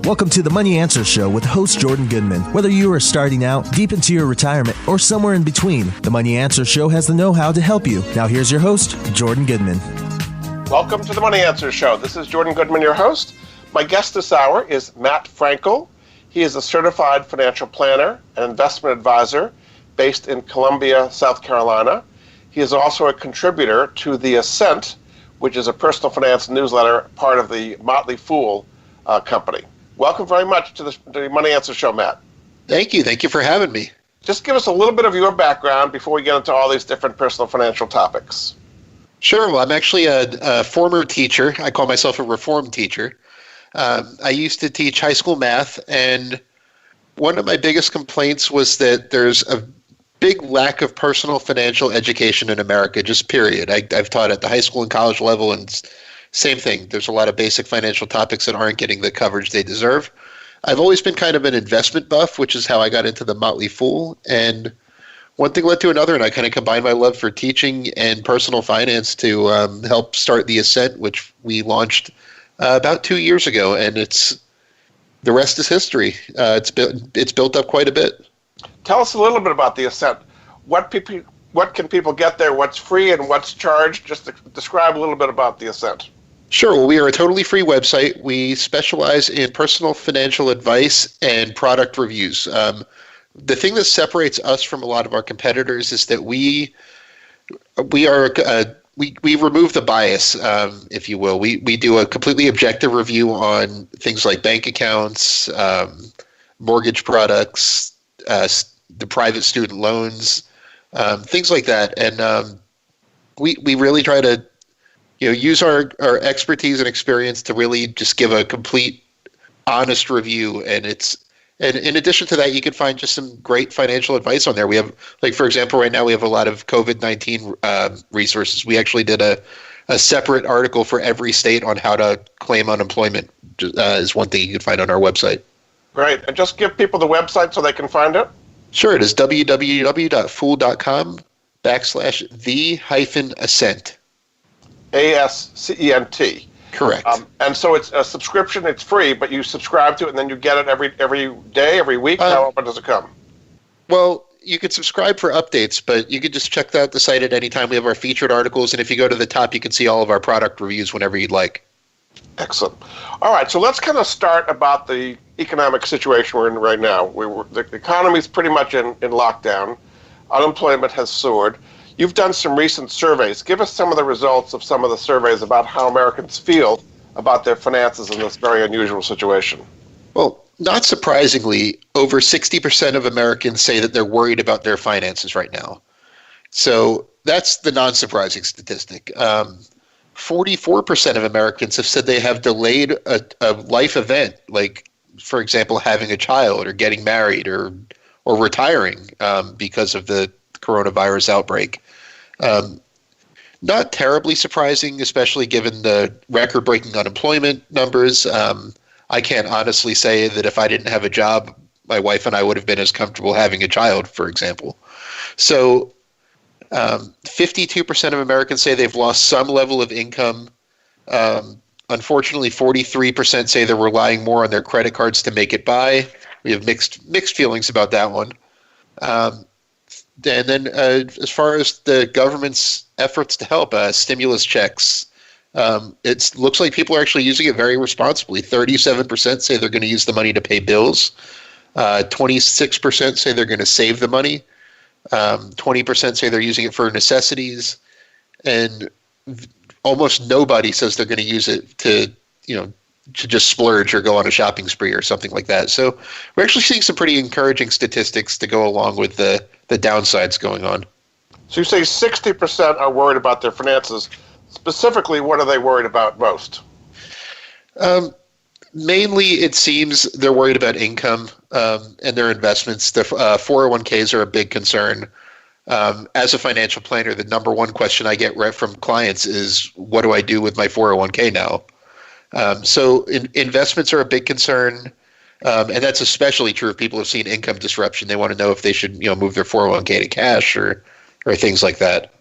Welcome to the Money Answer Show with host Jordan Goodman. Whether you are starting out, deep into your retirement, or somewhere in between, the Money Answer Show has the know-how to help you. Now here's your host, Jordan Goodman. Welcome to the Money Answer Show. This is Jordan Goodman, your host. My guest this hour is Matt Frankel. He is a certified financial planner and investment advisor based in Columbia, South Carolina. He is also a contributor to the Ascent, which is a personal finance newsletter, part of the Motley Fool company. Welcome very much to the Money Answer Show, Matt. Thank you. Thank you for having me. Just give us a little bit of your background before we get into all these different personal financial topics. Sure. Well, I'm actually a former teacher. I call myself a reformed teacher. I used to teach high school math, and one of my biggest complaints was that there's a big lack of personal financial education in America, just period. I've taught at the high school and college level, and same thing. There's a lot of basic financial topics that aren't getting the coverage they deserve. I've always been kind of an investment buff, which is how I got into the Motley Fool. And one thing led to another, and I kind of combined my love for teaching and personal finance to help start the Ascent, which we launched about 2 years ago. And the rest is history. It's built up quite a bit. Tell us a little bit about the Ascent. What can people get there? What's free and what's charged? Just describe a little bit about the Ascent. Sure. Well, we are a totally free website. We specialize in personal financial advice and product reviews. The thing that separates us from a lot of our competitors is that we remove the bias, if you will. We do a completely objective review on things like bank accounts, mortgage products, the private student loans, things like that. And we really try to use our expertise and experience to really just give a complete, honest review. And in addition to that, you can find just some great financial advice on there. We have, like, for example, right now we have a lot of COVID-19 resources. We actually did a separate article for every state on how to claim unemployment, is one thing you can find on our website. Great. And just give people the website so they can find it. Sure. It is www.fool.com/the-ascent. ASCENT. Correct. And so it's a subscription. It's free, but you subscribe to it, and then you get it every day, every week. How often does it come? Well, you could subscribe for updates, but you could just check out the site at any time. We have our featured articles, and if you go to the top, you can see all of our product reviews whenever you'd like. Excellent. All right, so let's kind of start about the economic situation we're in right now. The economy is pretty much in lockdown. Unemployment has soared. You've done some recent surveys. Give us some of the results of some of the surveys about how Americans feel about their finances in this very unusual situation. Well, not surprisingly, over 60% of Americans say that they're worried about their finances right now. So that's the non-surprising statistic. 44% of Americans have said they have delayed a life event, like, for example, having a child or getting married or retiring because of the coronavirus outbreak. Not terribly surprising, especially given the record-breaking unemployment numbers. I can't honestly say that if I didn't have a job, my wife and I would have been as comfortable having a child, for example. So 52% of Americans say they've lost some level of income. Unfortunately, 43% say they're relying more on their credit cards to make it by. We have mixed feelings about that one. And then as far as the government's efforts to help, stimulus checks, it looks like people are actually using it very responsibly. 37% say they're going to use the money to pay bills. 26% say they're going to save the money. 20% say they're using it for necessities. And almost nobody says they're going to use it to just splurge or go on a shopping spree or something like that. So we're actually seeing some pretty encouraging statistics to go along with the downsides going on. So you say 60% are worried about their finances. Specifically, what are they worried about most? Mainly, it seems they're worried about income and their investments. The 401ks are a big concern. As a financial planner, the number one question I get right from clients is, what do I do with my 401k now? So investments are a big concern. And that's especially true if people have seen income disruption. They want to know if they should, move their 401k to cash or things like that.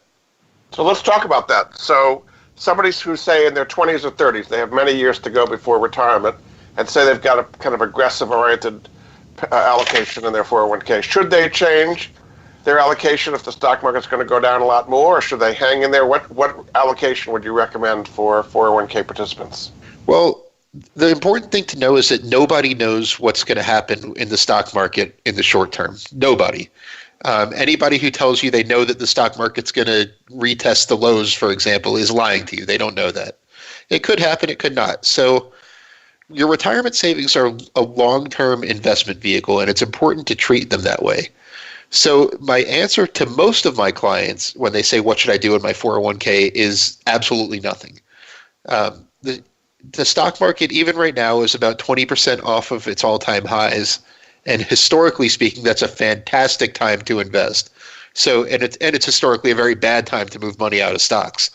So let's talk about that. So somebody who's, say, in their 20s or 30s, they have many years to go before retirement, and say they've got a kind of aggressive-oriented allocation in their 401k. Should they change their allocation if the stock market's going to go down a lot more, or should they hang in there? What allocation would you recommend for 401k participants? Well, the important thing to know is that nobody knows what's going to happen in the stock market in the short term. Nobody. Anybody who tells you they know that the stock market's going to retest the lows, for example, is lying to you. They don't know that. It could happen, it could not. So your retirement savings are a long-term investment vehicle, and it's important to treat them that way. So my answer to most of my clients when they say, what should I do in my 401k, is absolutely nothing. The stock market, even right now, is about 20% off of its all-time highs. And historically speaking, that's a fantastic time to invest. So, and it's historically a very bad time to move money out of stocks.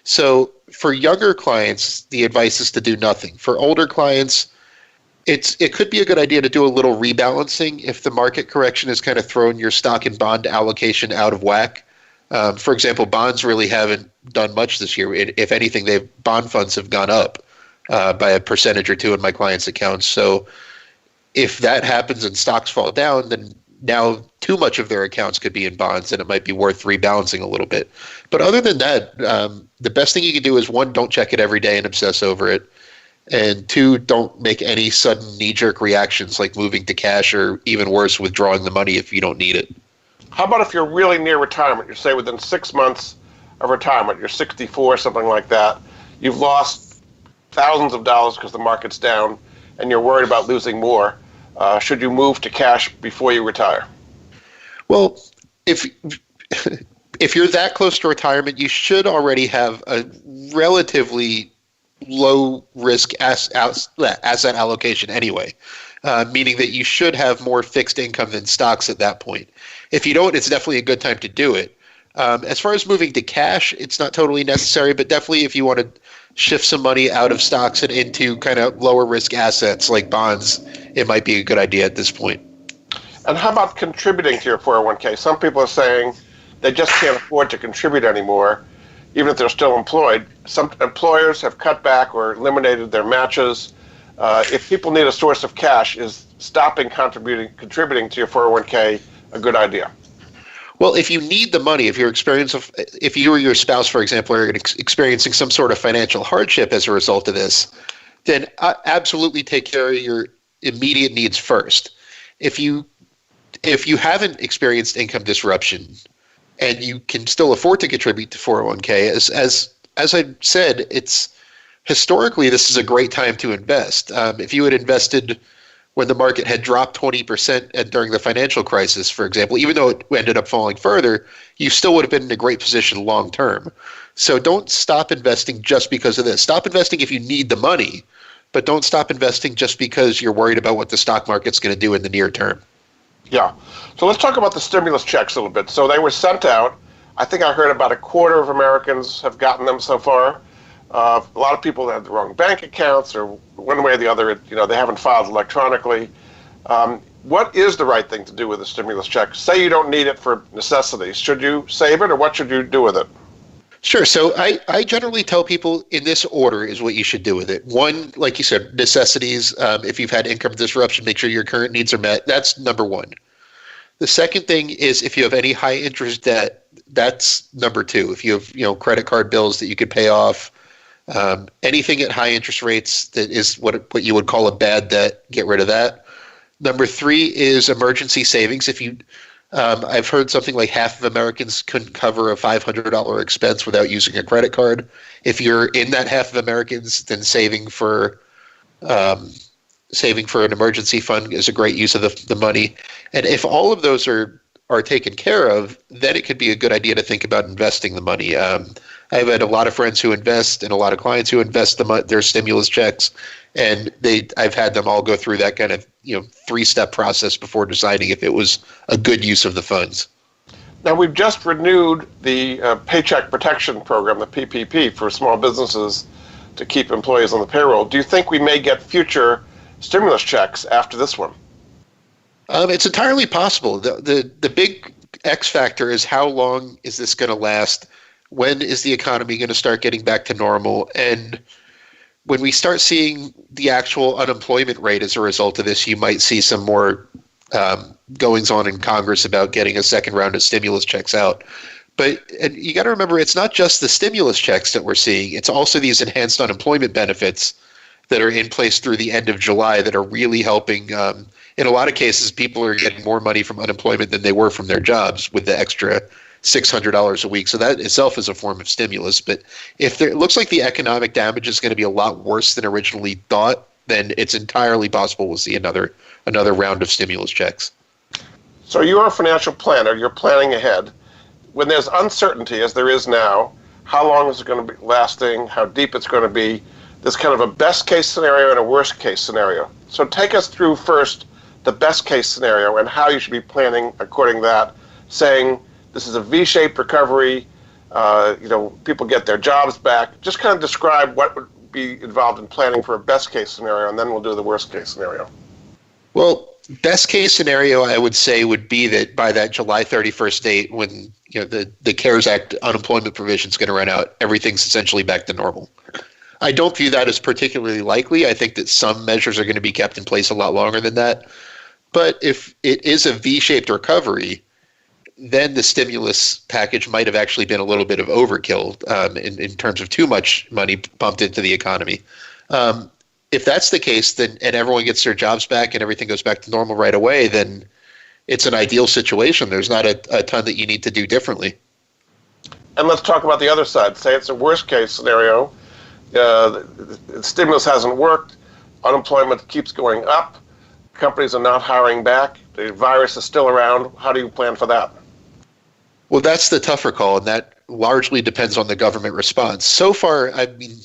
So for younger clients, the advice is to do nothing. For older clients, it could be a good idea to do a little rebalancing if the market correction has kind of thrown your stock and bond allocation out of whack. For example, bonds really haven't done much this year. If anything, bond funds have gone up by a percentage or two in my clients' accounts. So if that happens and stocks fall down, then now too much of their accounts could be in bonds, and it might be worth rebalancing a little bit. But other than that, the best thing you can do is, one, don't check it every day and obsess over it. And two, don't make any sudden knee-jerk reactions like moving to cash, or even worse, withdrawing the money if you don't need it. How about if you're really near retirement? You say within 6 months of retirement, you're 64, something like that. You've lost thousands of dollars because the market's down, and you're worried about losing more. Should you move to cash before you retire? Well, if you're that close to retirement, you should already have a relatively low risk asset allocation anyway, meaning that you should have more fixed income than stocks at that point. If you don't, it's definitely a good time to do it. As far as moving to cash, it's not totally necessary, but definitely if you want to shift some money out of stocks and into kind of lower risk assets like bonds, it might be a good idea at this point. And how about contributing to your 401k? Some people are saying they just can't afford to contribute anymore, even if they're still employed. Some employers have cut back or eliminated their matches. If people need a source of cash, is stopping contributing to your 401k a good idea? Well, if you need the money, if you or your spouse, for example, are experiencing some sort of financial hardship as a result of this, then absolutely take care of your immediate needs first. If you haven't experienced income disruption and you can still afford to contribute to 401k, as I said, it's historically this is a great time to invest. If you had invested when the market had dropped 20% during the financial crisis, for example, even though it ended up falling further, you still would have been in a great position long term. So don't stop investing just because of this. Stop investing if you need the money, but don't stop investing just because you're worried about what the stock market's going to do in the near term. Yeah. So let's talk about the stimulus checks a little bit. So they were sent out. I think I heard about a quarter of Americans have gotten them so far. A lot of people have the wrong bank accounts, or one way or the other, they haven't filed electronically. What is the right thing to do with the stimulus check? Say you don't need it for necessities. Should you save it, or what should you do with it? Sure. So I generally tell people in this order is what you should do with it. One, like you said, necessities. If you've had income disruption, make sure your current needs are met. That's number one. The second thing is if you have any high interest debt, that's number two. If you have credit card bills that you could pay off, anything at high interest rates that is what you would call a bad debt, get rid of that. Number three is emergency savings. I've heard something like half of Americans couldn't cover a $500 expense without using a credit card. If you're in that half of Americans, then saving for an emergency fund is a great use of the money. And if all of those are taken care of, then it could be a good idea to think about investing the money. I've had a lot of friends who invest and a lot of clients who invest their stimulus checks, and I've had them all go through that kind of three-step process before deciding if it was a good use of the funds. Now, we've just renewed the Paycheck Protection Program, the PPP, for small businesses to keep employees on the payroll. Do you think we may get future stimulus checks after this one? It's entirely possible. The big X factor is how long is this going to last? When is the economy going to start getting back to normal? And when we start seeing the actual unemployment rate as a result of this, you might see some more goings on in Congress about getting a second round of stimulus checks out. But and you got to remember, it's not just the stimulus checks that we're seeing. It's also these enhanced unemployment benefits that are in place through the end of July that are really helping. In a lot of cases, people are getting more money from unemployment than they were from their jobs with the extra $600 a week. So that itself is a form of stimulus. But if it looks like the economic damage is going to be a lot worse than originally thought, then it's entirely possible we'll see another round of stimulus checks. So you're a financial planner. You're planning ahead. When there's uncertainty, as there is now, how long is it going to be lasting, how deep it's going to be? There's kind of a best case scenario and a worst case scenario. So take us through first the best case scenario and how you should be planning according to that, saying this is a V-shaped recovery, people get their jobs back. Just kind of describe what would be involved in planning for a best case scenario, and then we'll do the worst case scenario. Well, best case scenario, I would say, would be that by that July 31st date, when the CARES Act unemployment provision is going to run out, everything's essentially back to normal. I don't view that as particularly likely. I think that some measures are going to be kept in place a lot longer than that. But if it is a V-shaped recovery, then the stimulus package might have actually been a little bit of overkill in terms of too much money pumped into the economy. If that's the case, then and everyone gets their jobs back and everything goes back to normal right away, then it's an ideal situation. There's not a ton that you need to do differently. And let's talk about the other side. Say it's a worst case scenario. The stimulus hasn't worked. Unemployment keeps going up. Companies are not hiring back. The virus is still around. How do you plan for that? Well, that's the tougher call, and that largely depends on the government response. So far, I mean,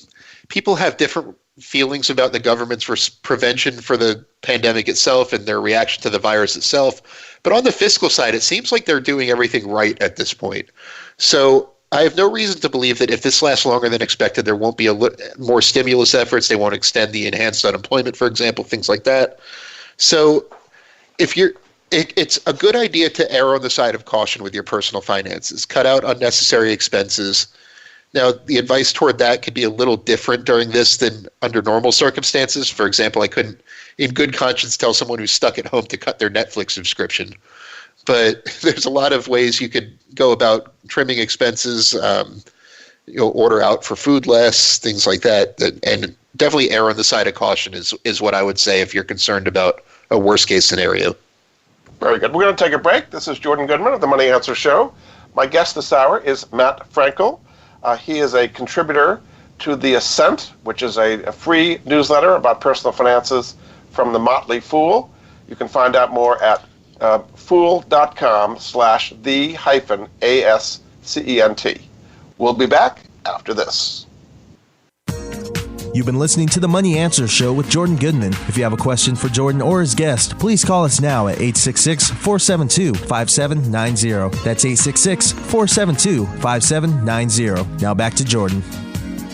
people have different feelings about the government's prevention for the pandemic itself and their reaction to the virus itself. But on the fiscal side, it seems like they're doing everything right at this point. So I have no reason to believe that if this lasts longer than expected, there won't be more stimulus efforts. They won't extend the enhanced unemployment, for example, things like that. So it's a good idea to err on the side of caution with your personal finances. Cut out unnecessary expenses. Now, the advice toward that could be a little different during this than under normal circumstances. For example, I couldn't, in good conscience, tell someone who's stuck at home to cut their Netflix subscription. But there's a lot of ways you could go about trimming expenses, order out for food less, things like that. And definitely err on the side of caution is what I would say if you're concerned about a worst case scenario. Very good. We're going to take a break. This is Jordan Goodman of the Money Answer Show. My guest this hour is Matt Frankel. He is a contributor to the Ascent, which is a free newsletter about personal finances from the Motley Fool. You can find out more at fool.com/the-ASCENT. We'll be back after this. You've been listening to the Money Answer Show with Jordan Goodman. If you have a question for Jordan or his guest, please call us now at 866-472-5790. That's 866-472-5790. Now back to Jordan.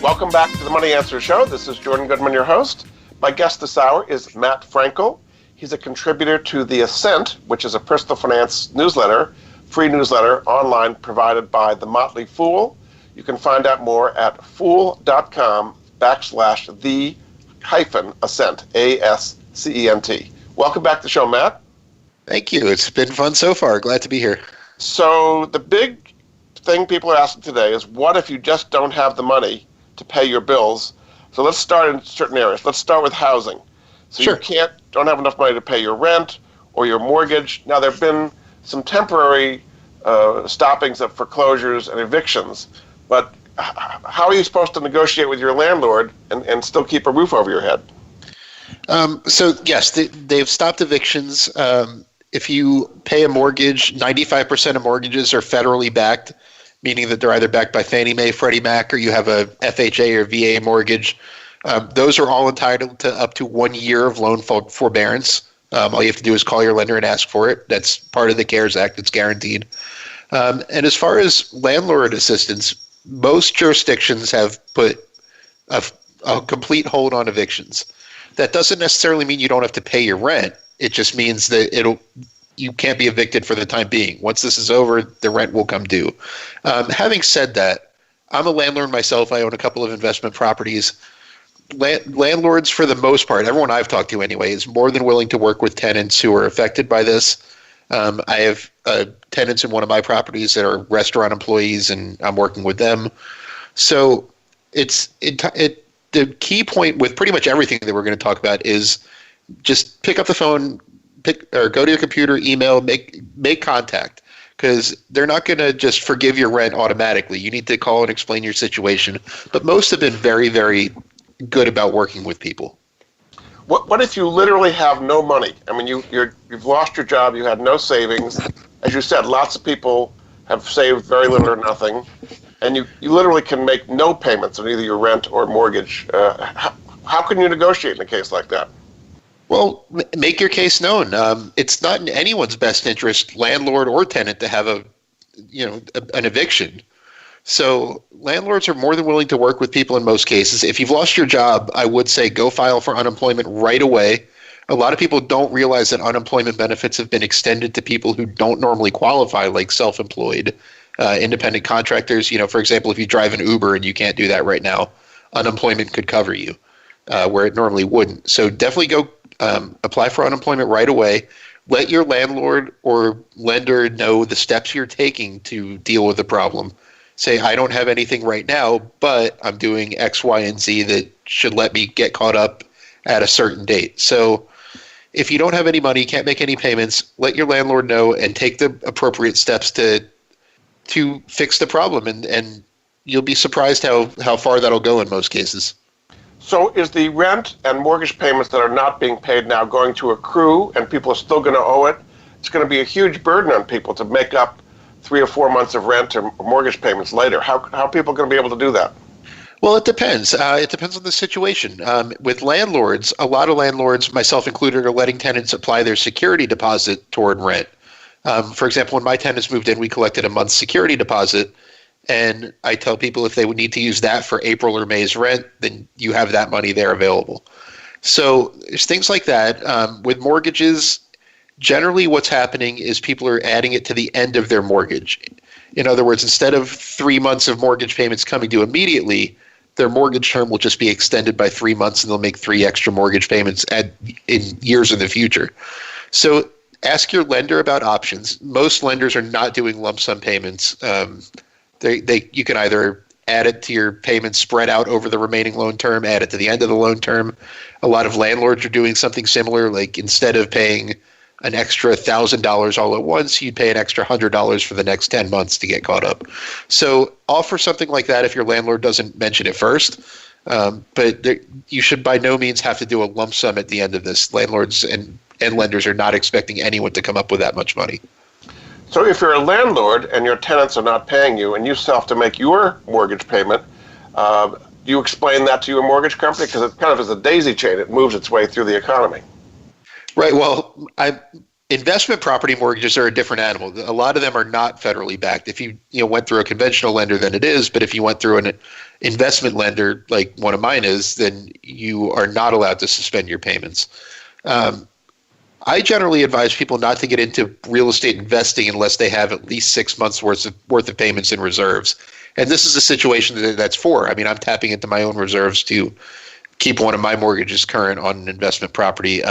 Welcome back to the Money Answer Show. This is Jordan Goodman, your host. My guest this hour is Matt Frankel. He's a contributor to the Ascent, which is a personal finance newsletter, free newsletter online provided by the Motley Fool. You can find out more at fool.com/the-Ascent, ASCENT. Welcome back to the show, Matt. Thank you. It's been fun so far. Glad to be here. So the big thing people are asking today is, what if you just don't have the money to pay your bills? So let's start in certain areas. Let's start with housing. So Sure. You don't have enough money to pay your rent or your mortgage. Now, there have been some temporary stoppings of foreclosures and evictions, but how are you supposed to negotiate with your landlord and still keep a roof over your head? So yes, they've stopped evictions. If you pay a mortgage, 95% of mortgages are federally backed, meaning that they're either backed by Fannie Mae, Freddie Mac, or you have a FHA or VA mortgage. Those are all entitled to up to 1 year of loan forbearance. All you have to do is call your lender and ask for it. That's part of the CARES Act. It's guaranteed. And as far as landlord assistance, most jurisdictions have put a complete hold on evictions. That doesn't necessarily mean you don't have to pay your rent. It just means that you can't be evicted for the time being. Once this is over, the rent will come due. Having said that, I'm a landlord myself. I own a couple of investment properties. landlords, for the most part, everyone I've talked to anyway, is more than willing to work with tenants who are affected by this. I have tenants in one of my properties that are restaurant employees, and I'm working with them. So the key point with pretty much everything that we're going to talk about is just pick up the phone, or go to your computer, email, make contact, because they're not going to just forgive your rent automatically. You need to call and explain your situation. But most have been very, very good about working with people. What if you literally have no money? I mean, you've lost your job, you had no savings. As you said, lots of people have saved very little or nothing, and you literally can make no payments on either your rent or mortgage. How can you negotiate in a case like that? Well, make your case known. It's not in anyone's best interest, landlord or tenant, to have an eviction. So landlords are more than willing to work with people in most cases. If you've lost your job, I would say go file for unemployment right away. A lot of people don't realize that unemployment benefits have been extended to people who don't normally qualify, like self-employed, independent contractors. For example, if you drive an Uber and you can't do that right now, unemployment could cover you, where it normally wouldn't. So definitely go apply for unemployment right away. Let your landlord or lender know the steps you're taking to deal with the problem. Say, I don't have anything right now, but I'm doing X, Y, and Z that should let me get caught up at a certain date. So if you don't have any money, can't make any payments, let your landlord know and take the appropriate steps to fix the problem. And you'll be surprised how far that'll go in most cases. So is the rent and mortgage payments that are not being paid now going to accrue, and people are still going to owe it? It's going to be a huge burden on people to make up 3 or 4 months of rent or mortgage payments later. How are people going to be able to do that? Well, it depends. It depends on the situation. With landlords, a lot of landlords, myself included, are letting tenants apply their security deposit toward rent. For example, when my tenants moved in, we collected a month's security deposit, and I tell people if they would need to use that for April or May's rent, then you have that money there available. So there's things like that. With mortgages, generally what's happening is people are adding it to the end of their mortgage. In other words, instead of 3 months of mortgage payments coming due immediately, their mortgage term will just be extended by 3 months, and they'll make 3 extra mortgage payments in years in the future. So ask your lender about options. Most lenders are not doing lump sum payments. You can either add it to your payments spread out over the remaining loan term, add it to the end of the loan term. A lot of landlords are doing something similar, like instead of paying an extra $1,000 all at once, you'd pay an extra $100 for the next 10 months to get caught up. So offer something like that if your landlord doesn't mention it first. But you should by no means have to do a lump sum at the end of this. Landlords and lenders are not expecting anyone to come up with that much money. So if you're a landlord and your tenants are not paying you and you still have to make your mortgage payment, do you explain that to your mortgage company? Because it kind of is a daisy chain. It moves its way through the economy. Right. Well, investment property mortgages are a different animal. A lot of them are not federally backed. If you went through a conventional lender, then it is. But if you went through an investment lender like one of mine is, then you are not allowed to suspend your payments. I generally advise people not to get into real estate investing unless they have at least 6 months worth of payments in reserves. And this is a situation that's for. I mean, I'm tapping into my own reserves to keep one of my mortgages current on an investment property.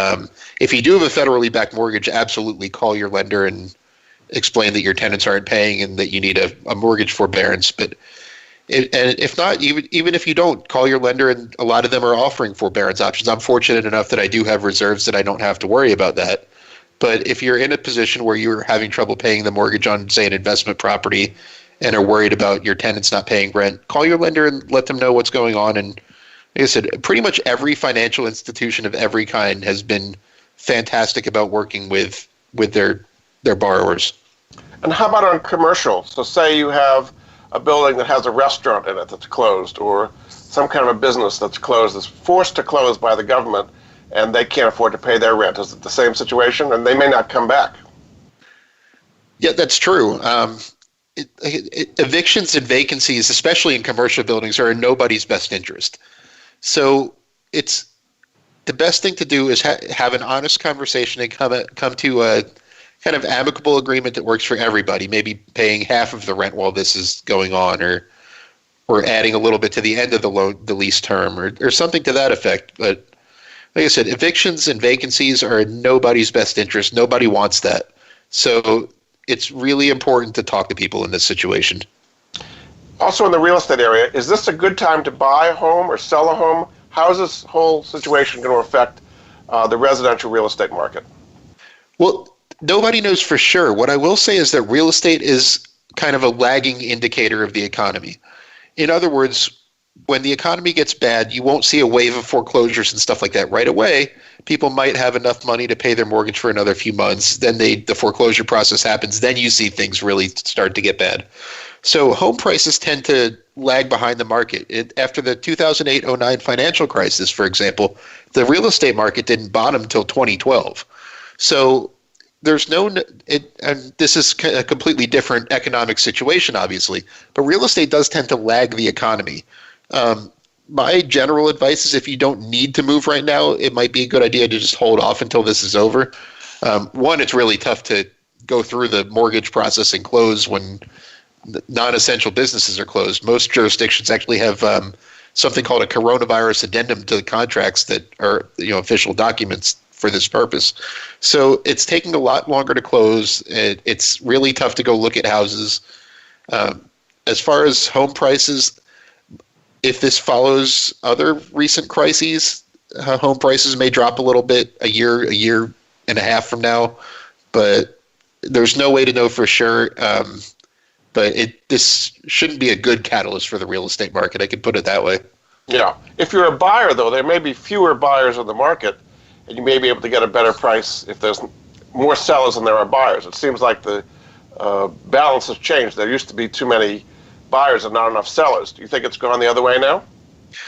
If you do have a federally backed mortgage, absolutely call your lender and explain that your tenants aren't paying and that you need a mortgage forbearance. But if not, even if you don't, call your lender, and a lot of them are offering forbearance options. I'm fortunate enough that I do have reserves that I don't have to worry about that. But if you're in a position where you're having trouble paying the mortgage on, say, an investment property and are worried about your tenants not paying rent, call your lender and let them know what's going on. And like I said, pretty much every financial institution of every kind has been fantastic about working with their borrowers. And how about on commercial? So say you have a building that has a restaurant in it that's closed, or some kind of a business that's closed, that's forced to close by the government, and they can't afford to pay their rent. Is it the same situation? And they may not come back. Yeah, that's true. Evictions and vacancies, especially in commercial buildings, are in nobody's best interest. So it's the best thing to do is have an honest conversation and come to a kind of amicable agreement that works for everybody, maybe paying half of the rent while this is going on, or or adding a little bit to the end of the lease term, or something to that effect. But like I said, evictions and vacancies are in nobody's best interest. Nobody wants that. So it's really important to talk to people in this situation. Also in the real estate area, is this a good time to buy a home or sell a home? How is this whole situation going to affect the residential real estate market? Well, nobody knows for sure. What I will say is that real estate is kind of a lagging indicator of the economy. In other words, when the economy gets bad, you won't see a wave of foreclosures and stuff like that right away. People might have enough money to pay their mortgage for another few months. Then the foreclosure process happens. Then you see things really start to get bad. So home prices tend to lag behind the market. After the 2008-09 financial crisis, for example, the real estate market didn't bottom until 2012. So there's and this is a completely different economic situation, obviously, but real estate does tend to lag the economy. My general advice is if you don't need to move right now, it might be a good idea to just hold off until this is over. One, it's really tough to go through the mortgage process and close when non-essential businesses are closed. Most jurisdictions actually have something called a coronavirus addendum to the contracts that are official documents for this purpose. So it's taking a lot longer to close. It's really tough to go look at houses. As far as home prices, if this follows other recent crises, home prices may drop a little bit a year and a half from now, but there's no way to know for sure. But this shouldn't be a good catalyst for the real estate market. I could put it that way. Yeah. If you're a buyer, though, there may be fewer buyers in the market, and you may be able to get a better price if there's more sellers than there are buyers. It seems like the balance has changed. There used to be too many buyers and not enough sellers. Do you think it's gone the other way now?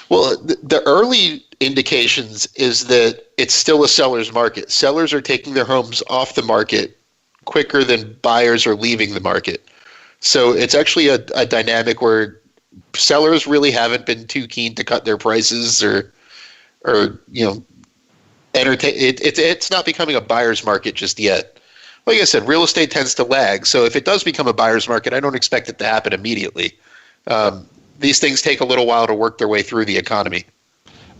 Well, the early indications is that it's still a seller's market. Sellers are taking their homes off the market quicker than buyers are leaving the market. So it's actually a dynamic where sellers really haven't been too keen to cut their prices or entertain. It's not becoming a buyer's market just yet. Like I said, real estate tends to lag. So if it does become a buyer's market, I don't expect it to happen immediately. These things take a little while to work their way through the economy.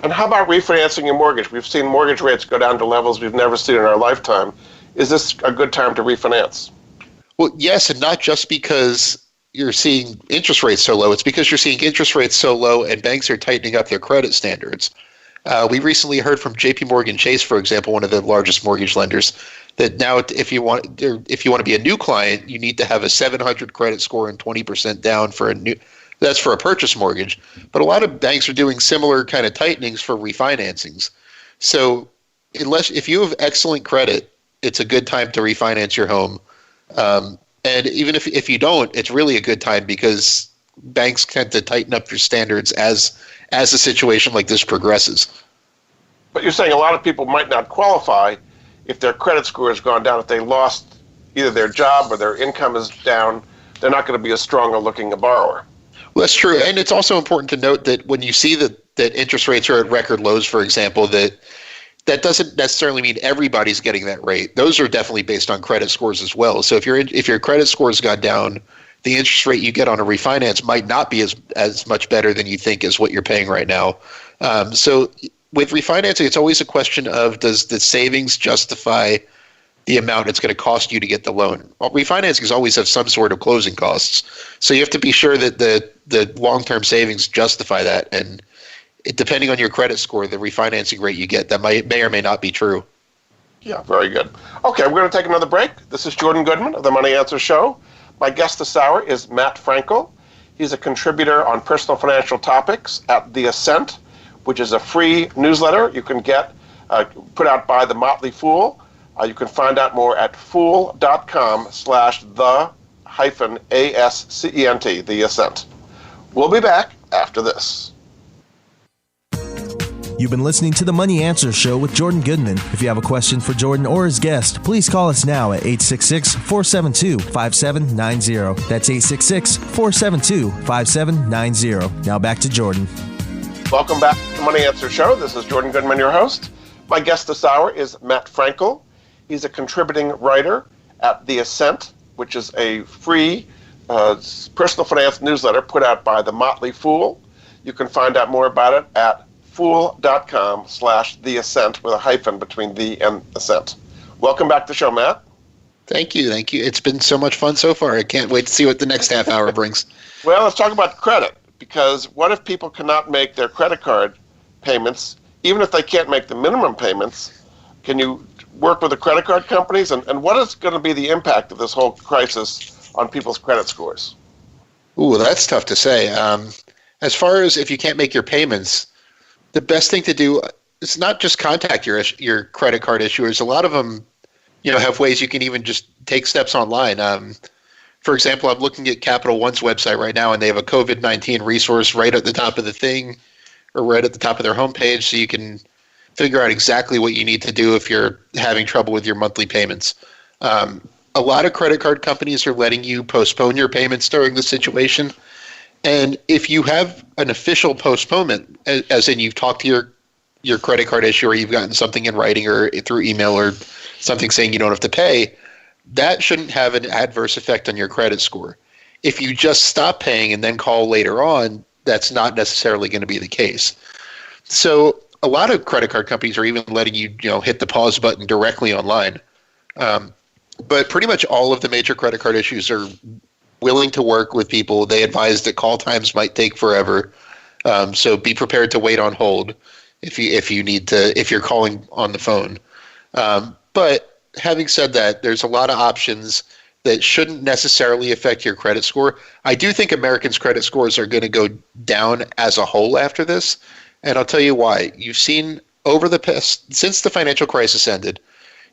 And how about refinancing your mortgage? We've seen mortgage rates go down to levels we've never seen in our lifetime. Is this a good time to refinance? Well, yes, and not just because you're seeing interest rates so low. It's because you're seeing interest rates so low and banks are tightening up their credit standards. We recently heard from J.P. Morgan Chase, for example, one of the largest mortgage lenders, that now if you want to be a new client, you need to have a 700 credit score and 20% down for that's for a purchase mortgage. But a lot of banks are doing similar kind of tightenings for refinancings. So if you have excellent credit, it's a good time to refinance your home. And even if you don't, it's really a good time because banks tend to tighten up their standards as a situation like this progresses. But you're saying a lot of people might not qualify if their credit score has gone down, if they lost either their job or their income is down, they're not going to be as strong a looking a borrower. Well, that's true. And it's also important to note that when you see that interest rates are at record lows, for example, that doesn't necessarily mean everybody's getting that rate. Those are definitely based on credit scores as well. So if your credit score has gone down, the interest rate you get on a refinance might not be as much better than you think is what you're paying right now. So with refinancing, it's always a question of, does the savings justify the amount it's going to cost you to get the loan? Well, refinancings always have some sort of closing costs. So you have to be sure that the long-term savings justify that. And depending on your credit score, the refinancing rate you get, that may or may not be true. Yeah, very good. Okay, we're going to take another break. This is Jordan Goodman of the Money Answer Show. My guest this hour is Matt Frankel. He's a contributor on personal financial topics at the Ascent, which is a free newsletter you can get put out by the Motley Fool. You can find out more at fool.com/the-ascent, the Ascent. We'll be back after this. You've been listening to the Money Answer Show with Jordan Goodman. If you have a question for Jordan or his guest, please call us now at 866-472-5790. That's 866-472-5790. Now back to Jordan. Welcome back to the Money Answer Show. This is Jordan Goodman, your host. My guest this hour is Matt Frankel. He's a contributing writer at The Ascent, which is a free personal finance newsletter put out by the Motley Fool. You can find out more about it at fool.com/the Ascent with a hyphen between the and Ascent. Welcome back to the show, Matt. Thank you. It's been so much fun so far. I can't wait to see what the next half hour brings. Well, let's talk about credit, because what if people cannot make their credit card payments, even if they can't make the minimum payments? Can you work with the credit card companies? And what is going to be the impact of this whole crisis on people's credit scores? Ooh, that's tough to say. As far as if you can't make your payments, the best thing to do is not just contact your credit card issuers. A lot of them, have ways you can even just take steps online. For example, I'm looking at Capital One's website right now, and they have a COVID-19 resource right at the top of the thing, or right at the top of their homepage, so you can figure out exactly what you need to do if you're having trouble with your monthly payments. A lot of credit card companies are letting you postpone your payments during the situation. And if you have an official postponement, as in you've talked to your credit card issuer, you've gotten something in writing or through email or something saying you don't have to pay, that shouldn't have an adverse effect on your credit score. If you just stop paying and then call later on, that's not necessarily going to be the case. So a lot of credit card companies are even letting you, hit the pause button directly online. But pretty much all of the major credit card issues are willing to work with people. They advise that call times might take forever. So be prepared to wait on hold if you're calling on the phone. But having said that, there's a lot of options that shouldn't necessarily affect your credit score. I do think Americans' credit scores are going to go down as a whole after this, and I'll tell you why. You've seen over the past, since the financial crisis ended,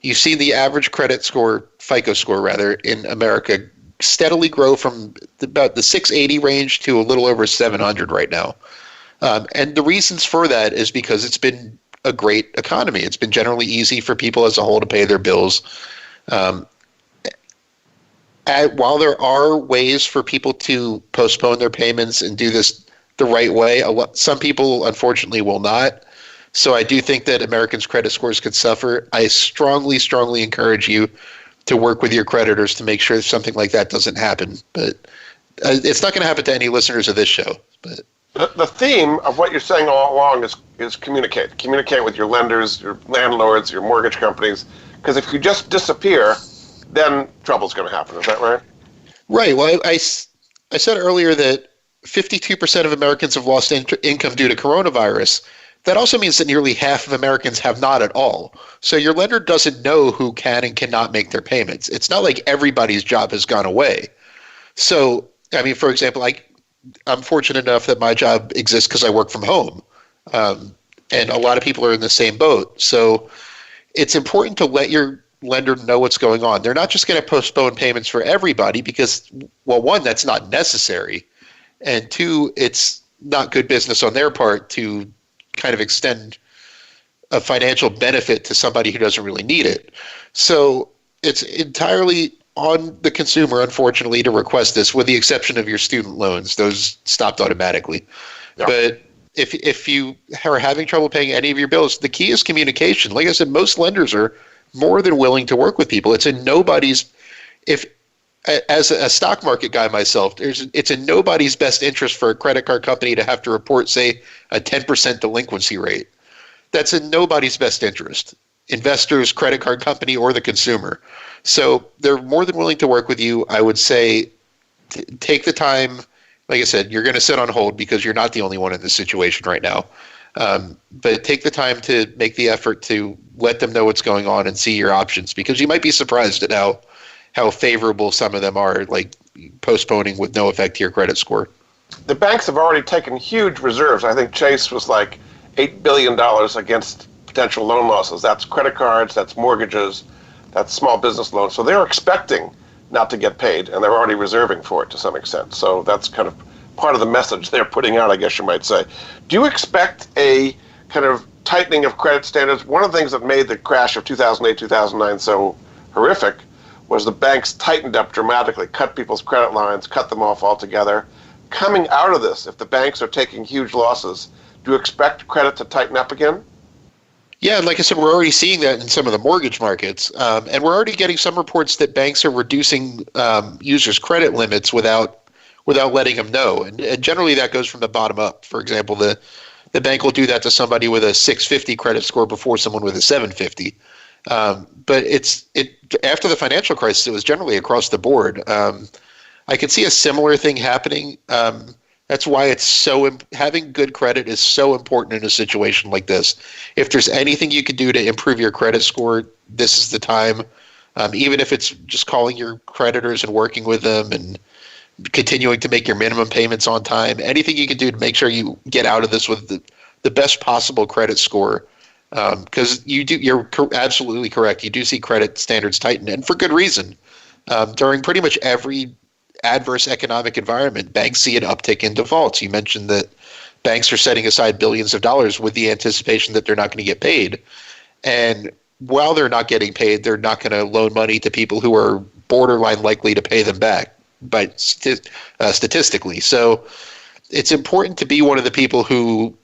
you've seen the average credit score, FICO score rather, in America steadily grow from about the 680 range to a little over 700 right now. And the reasons for that is because it's been a great economy. It's been generally easy for people as a whole to pay their bills. While there are ways for people to postpone their payments and do this the right way, some people unfortunately will not. So I do think that Americans' credit scores could suffer. I strongly, strongly encourage you to work with your creditors to make sure something like that doesn't happen. But it's not going to happen to any listeners of this show. But the theme of what you're saying all along is communicate. Communicate with your lenders, your landlords, your mortgage companies, because if you just disappear, then trouble's going to happen. Is that right? Right. Well, I said earlier that 52% of Americans have lost income due to coronavirus. That also means that nearly half of Americans have not at all. So your lender doesn't know who can and cannot make their payments. It's not like everybody's job has gone away. So, I mean, for example, I'm fortunate enough that my job exists because I work from home. And a lot of people are in the same boat. So it's important to let your lender know what's going on. They're not just going to postpone payments for everybody because, well, one, that's not necessary. And two, it's not good business on their part to kind of extend a financial benefit to somebody who doesn't really need it. So it's entirely on the consumer, unfortunately, to request this, with the exception of your student loans. Those stopped automatically. Yeah. But if you are having trouble paying any of your bills, the key is communication. Like I said, most lenders are more than willing to work with people. It's in nobody's, as a stock market guy myself, it's in nobody's best interest for a credit card company to have to report, say, a 10% delinquency rate. That's in nobody's best interest, investors, credit card company, or the consumer. So they're more than willing to work with you. I would say take the time. Like I said, you're going to sit on hold because you're not the only one in this situation right now. But take the time to make the effort to let them know what's going on and see your options, because you might be surprised at how favorable some of them are, like postponing with no effect to your credit score. The banks have already taken huge reserves. I think Chase was like $8 billion against potential loan losses. That's credit cards, that's mortgages, that's small business loans. So they're expecting not to get paid, and they're already reserving for it to some extent. So that's kind of part of the message they're putting out, I guess you might say. Do you expect a kind of tightening of credit standards? One of the things that made the crash of 2008, 2009 so horrific was the banks tightened up dramatically, cut people's credit lines, cut them off altogether. Coming out of this, if the banks are taking huge losses, do you expect credit to tighten up again? Yeah, and like I said, we're already seeing that in some of the mortgage markets, and we're already getting some reports that banks are reducing users' credit limits without letting them know. And generally, that goes from the bottom up. For example, the bank will do that to somebody with a 650 credit score before someone with a 750. But after the financial crisis, it was generally across the board. I could see a similar thing happening. That's why having good credit is so important in a situation like this. If there's anything you can do to improve your credit score, this is the time. Even if it's just calling your creditors and working with them and continuing to make your minimum payments on time, anything you can do to make sure you get out of this with the best possible credit score. Because you're absolutely correct. You do see credit standards tighten, and for good reason. During pretty much every adverse economic environment, banks see an uptick in defaults. You mentioned that banks are setting aside billions of dollars with the anticipation that they're not going to get paid. And while they're not getting paid, they're not going to loan money to people who are borderline likely to pay them back, but statistically. So it's important to be one of the people who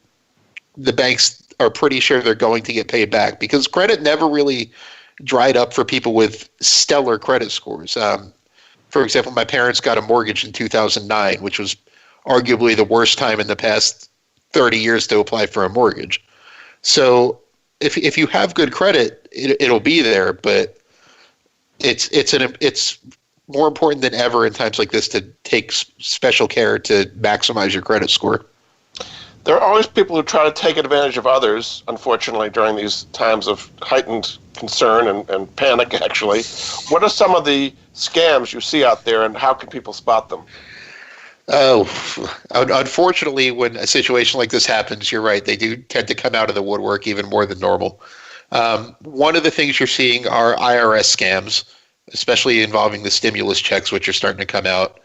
the banks are pretty sure they're going to get paid back, because credit never really dried up for people with stellar credit scores. For example, my parents got a mortgage in 2009, which was arguably the worst time in the past 30 years to apply for a mortgage. So if you have good credit, it'll be there, but it's more important than ever in times like this to take special care to maximize your credit score. There are always people who try to take advantage of others, unfortunately, during these times of heightened concern and panic, actually. What are some of the scams you see out there, and how can people spot them? Oh, unfortunately, when a situation like this happens, you're right, they do tend to come out of the woodwork even more than normal. One of the things you're seeing are IRS scams, especially involving the stimulus checks, which are starting to come out.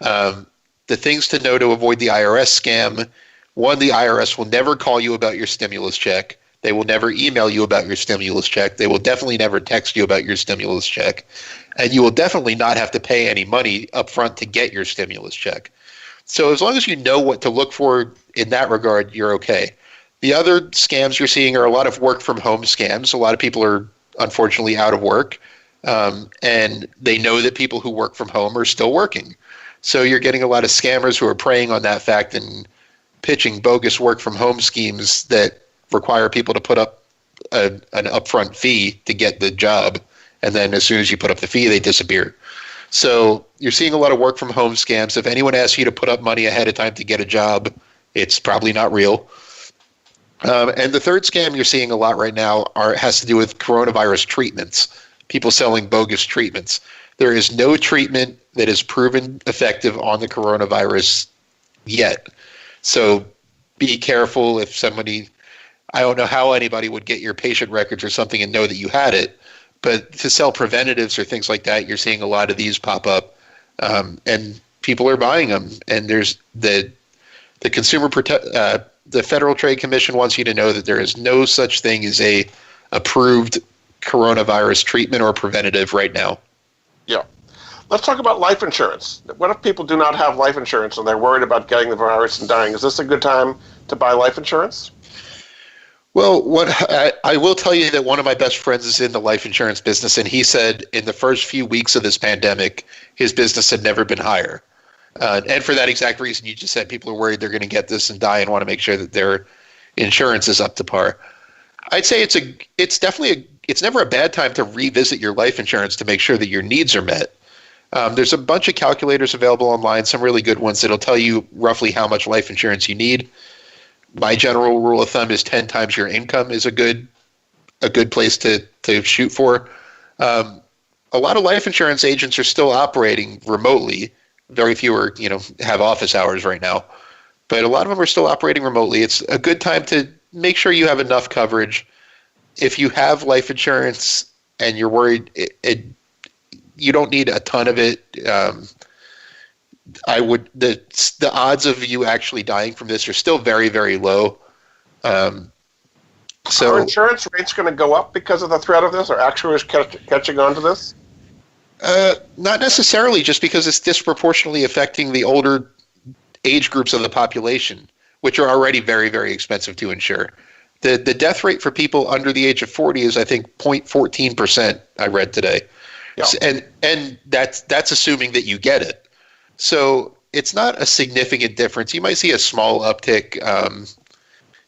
The things to know to avoid the IRS scam: one, the IRS will never call you about your stimulus check. They will never email you about your stimulus check. They will definitely never text you about your stimulus check. And you will definitely not have to pay any money up front to get your stimulus check. So as long as you know what to look for in that regard, you're okay. The other scams you're seeing are a lot of work from home scams. A lot of people are unfortunately out of work, and they know that people who work from home are still working. So you're getting a lot of scammers who are preying on that fact and pitching bogus work from home schemes that require people to put up an upfront fee to get the job. And then as soon as you put up the fee, they disappear. So you're seeing a lot of work from home scams. If anyone asks you to put up money ahead of time to get a job, it's probably not real. And the third scam you're seeing a lot right now has to do with coronavirus treatments, people selling bogus treatments. There is no treatment that is proven effective on the coronavirus yet. So be careful if somebody, I don't know how anybody would get your patient records or something and know that you had it, but to sell preventatives or things like that, you're seeing a lot of these pop up, and people are buying them. And there's the Federal Trade Commission wants you to know that there is no such thing as a approved coronavirus treatment or preventative right now. Yeah. Let's talk about life insurance. What if people do not have life insurance and they're worried about getting the virus and dying? Is this a good time to buy life insurance? Well, I will tell you that one of my best friends is in the life insurance business, and he said in the first few weeks of this pandemic, his business had never been higher. And for that exact reason you just said, people are worried they're going to get this and die and want to make sure that their insurance is up to par. I'd say it's never a bad time to revisit your life insurance to make sure that your needs are met. There's a bunch of calculators available online, some really good ones that'll tell you roughly how much life insurance you need. My general rule of thumb is 10 times your income is a good place to shoot for. A lot of life insurance agents are still operating remotely. Very few are, have office hours right now, but a lot of them are still operating remotely. It's a good time to make sure you have enough coverage. If you have life insurance and you're worried, you don't need a ton of it. The odds of you actually dying from this are still very, very low. So are insurance rates going to go up because of the threat of this? Are actuaries catching on to this? Not necessarily, just because it's disproportionately affecting the older age groups of the population, which are already very, very expensive to insure. The death rate for people under the age of 40 is, I think, 0.14%, I read today. Yeah. And that's assuming that you get it. So it's not a significant difference. You might see a small uptick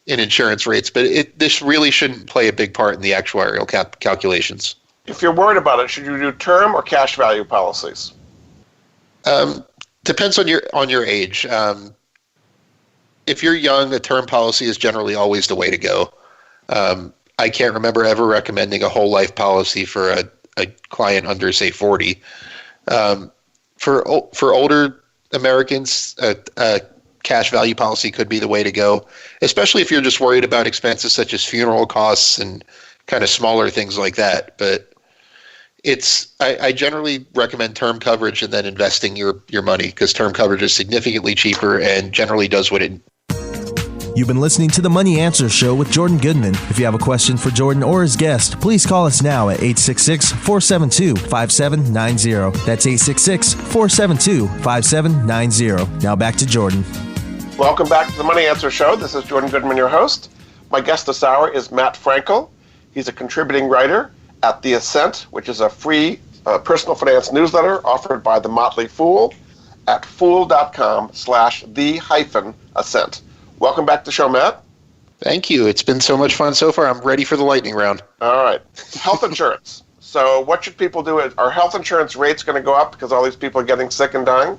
in insurance rates, but this really shouldn't play a big part in the actuarial calculations. If you're worried about it, should you do term or cash value policies? Depends on your age. If you're young, a term policy is generally always the way to go. I can't remember ever recommending a whole life policy for a client under, say, 40. For older Americans, a cash value policy could be the way to go, especially if you're just worried about expenses such as funeral costs and kind of smaller things like that. But I generally recommend term coverage and then investing your money, because term coverage is significantly cheaper and generally does what it. You've been listening to the Money Answer Show with Jordan Goodman. If you have a question for Jordan or his guest, please call us now at 866-472-5790. That's 866-472-5790. Now back to Jordan. Welcome back to the Money Answer Show. This is Jordan Goodman, your host. My guest this hour is Matt Frankel. He's a contributing writer at the Ascent, which is a free personal finance newsletter offered by the Motley Fool at fool.com/the-ascent. Welcome back to the show, Matt. Thank you. It's been so much fun so far. I'm ready for the lightning round. All right. Health insurance. So what should people do? Are health insurance rates going to go up because all these people are getting sick and dying?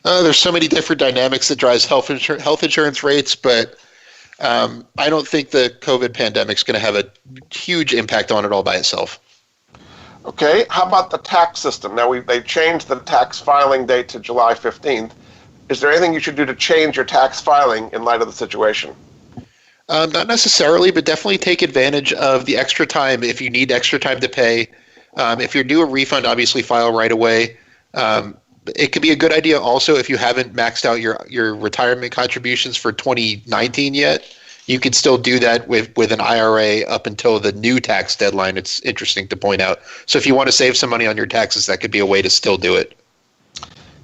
There's so many different dynamics that drives health insurance rates, but I don't think the COVID pandemic is going to have a huge impact on it all by itself. Okay. How about the tax system? Now, they changed the tax filing date to July 15th. Is there anything you should do to change your tax filing in light of the situation? Not necessarily, but definitely take advantage of the extra time if you need extra time to pay. If you're due a refund, obviously file right away. It could be a good idea also if you haven't maxed out your retirement contributions for 2019 yet. You could still do that with an IRA up until the new tax deadline. It's interesting to point out. So if you want to save some money on your taxes, that could be a way to still do it.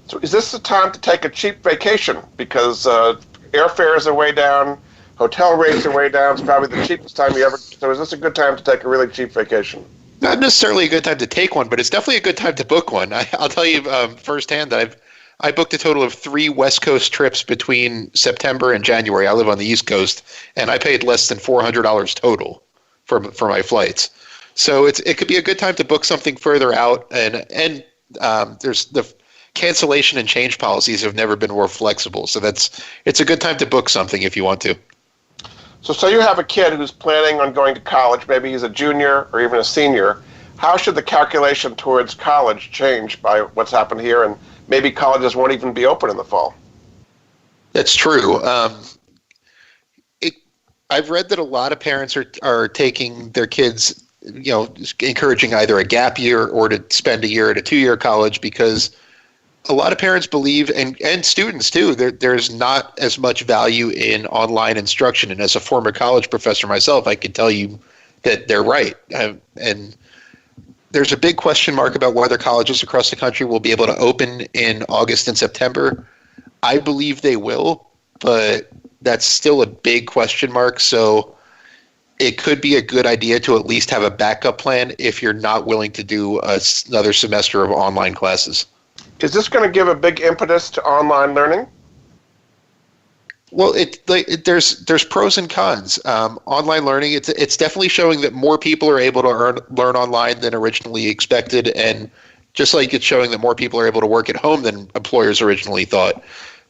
So is this the time to take a cheap vacation? Because airfares are way down, hotel rates are way down. It's probably the cheapest time you ever. So is this a good time to take a really cheap vacation? Not necessarily a good time to take one, but it's definitely a good time to book one. I'll tell you firsthand that I booked a total of 3 West Coast trips between September and January. I live on the East Coast, and I paid less than $400 total for my flights. So it could be a good time to book something further out, and there's the cancellation and change policies have never been more flexible. So it's a good time to book something if you want to. So say you have a kid who's planning on going to college, maybe he's a junior or even a senior. How should the calculation towards college change by what's happened here? And maybe colleges won't even be open in the fall. That's true. I've read that a lot of parents are taking their kids, encouraging either a gap year or to spend a year at a 2-year college, because a lot of parents believe, and students too, there's not as much value in online instruction. And as a former college professor myself, I can tell you that they're right. And there's a big question mark about whether colleges across the country will be able to open in August and September. I believe they will, but that's still a big question mark. So it could be a good idea to at least have a backup plan if you're not willing to do another semester of online classes. Is this going to give a big impetus to online learning? Well, there's pros and cons. Online learning, it's definitely showing that more people are able to learn online than originally expected, and just like it's showing that more people are able to work at home than employers originally thought.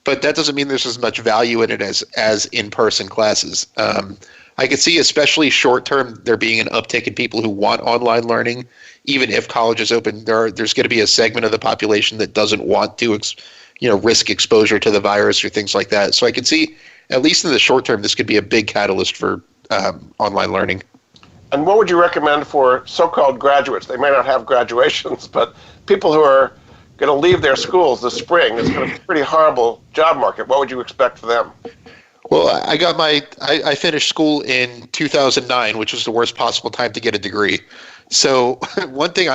But that doesn't mean there's as much value in it as in-person classes. I could see, especially short-term, there being an uptick in people who want online learning. Even if college is open, there's going to be a segment of the population that doesn't want to risk exposure to the virus or things like that. So I could see, at least in the short term, this could be a big catalyst for online learning. And what would you recommend for so-called graduates? They may not have graduations, but people who are going to leave their schools this spring. It's going to be a pretty horrible job market. What would you expect for them? Well, I finished school in 2009, which was the worst possible time to get a degree. So one thing,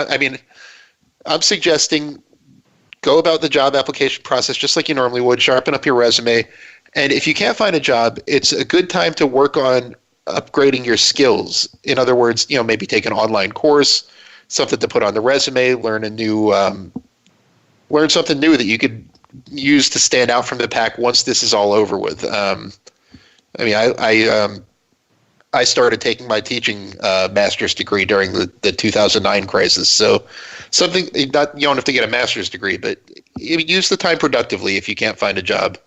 I'm suggesting go about the job application process just like you normally would, sharpen up your resume. And if you can't find a job, it's a good time to work on upgrading your skills. In other words, maybe take an online course, something to put on the resume, learn something new that you could use to stand out from the pack once this is all over with. I started taking my teaching master's degree during the 2009 crisis. So something, you don't have to get a master's degree, but use the time productively if you can't find a job.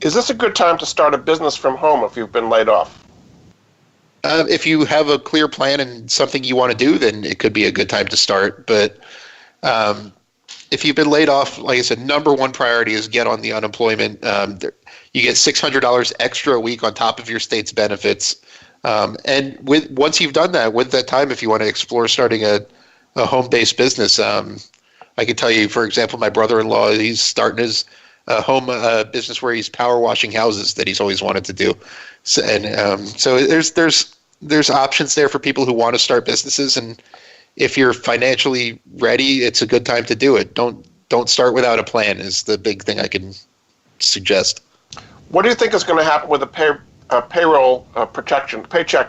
Is this a good time to start a business from home if you've been laid off? If you have a clear plan and something you want to do, then it could be a good time to start. But if you've been laid off, like I said, number one priority is get on the unemployment. You get $600 extra a week on top of your state's benefits. And once you've done that, with that time, if you want to explore starting a home-based business, I can tell you, for example, my brother-in-law, he's starting his home business where he's power washing houses that he's always wanted to do. So there's options there for people who want to start businesses, and if you're financially ready, it's a good time to do it. Don't start without a plan is the big thing I can suggest. What do you think is going to happen with the Paycheck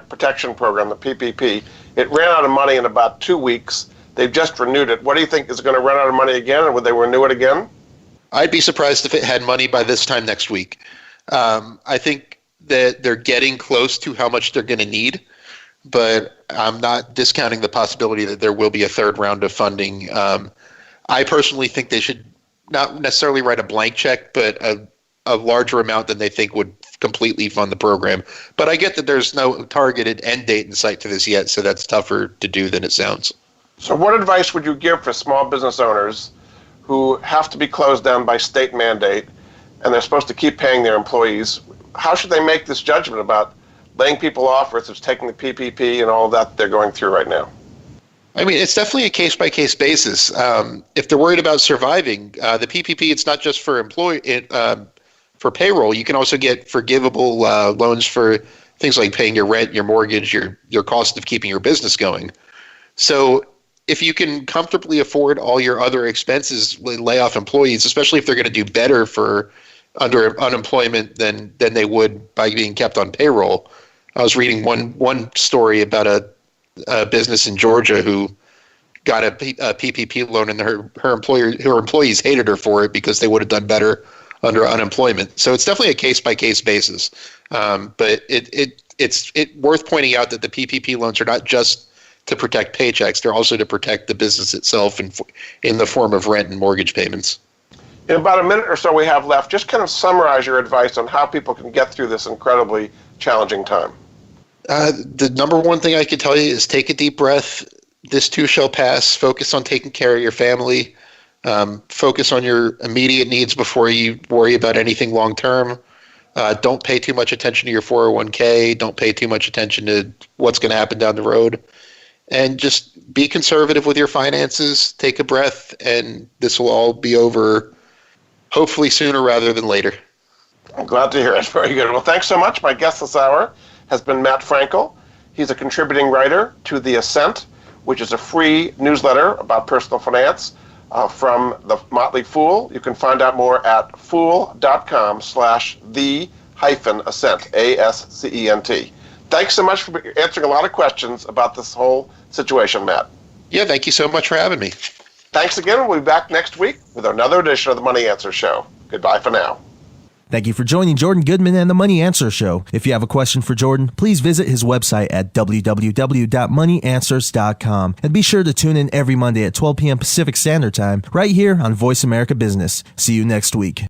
Protection Program, the PPP? It ran out of money in about 2 weeks. They've just renewed it. What do you think is going to run out of money again, and would they renew it again? I'd be surprised if it had money by this time next week. I think that they're getting close to how much they're going to need, but I'm not discounting the possibility that there will be a third round of funding. I personally think they should not necessarily write a blank check, but a larger amount than they think would completely fund the program. But I get that there's no targeted end date in sight to this yet, so that's tougher to do than it sounds. So what advice would you give for small business owners who have to be closed down by state mandate and they're supposed to keep paying their employees? How should they make this judgment about laying people off versus taking the PPP and all of that they're going through right now? I mean, it's definitely a case-by-case basis. If they're worried about surviving, the PPP, it's not just for for payroll. You can also get forgivable loans for things like paying your rent, your mortgage, your cost of keeping your business going. So if you can comfortably afford all your other expenses, lay off employees, especially if they're going to do better under unemployment than they would by being kept on payroll. I was reading one story about a business in Georgia who got a PPP loan, and her employees hated her for it because they would have done better under unemployment. So it's definitely a case-by-case basis. But it's worth pointing out that the PPP loans are not just to protect paychecks. They're also to protect the business itself in the form of rent and mortgage payments. In about a minute or so we have left, just kind of summarize your advice on how people can get through this incredibly challenging time. The number one thing I can tell you is take a deep breath. This too shall pass. Focus on taking care of your family. Focus on your immediate needs before you worry about anything long term. Don't pay too much attention to your 401k. Don't pay too much attention to what's going to happen down the road. And just be conservative with your finances. Take a breath, and this will all be over hopefully sooner rather than later. I'm glad to hear it. Very good. Well, thanks so much. My guest this hour has been Matt Frankel. He's a contributing writer to the Ascent, which is a free newsletter about personal finance from the Motley Fool. You can find out more at fool.com/the-ascent, ASCENT. Thanks so much for answering a lot of questions about this whole situation, Matt. Yeah, thank you so much for having me. Thanks again. We'll be back next week with another edition of the Money Answer Show. Goodbye for now. Thank you for joining Jordan Goodman and the Money Answer Show. If you have a question for Jordan, please visit his website at www.moneyanswers.com. And be sure to tune in every Monday at 12 p.m. Pacific Standard Time right here on Voice America Business. See you next week.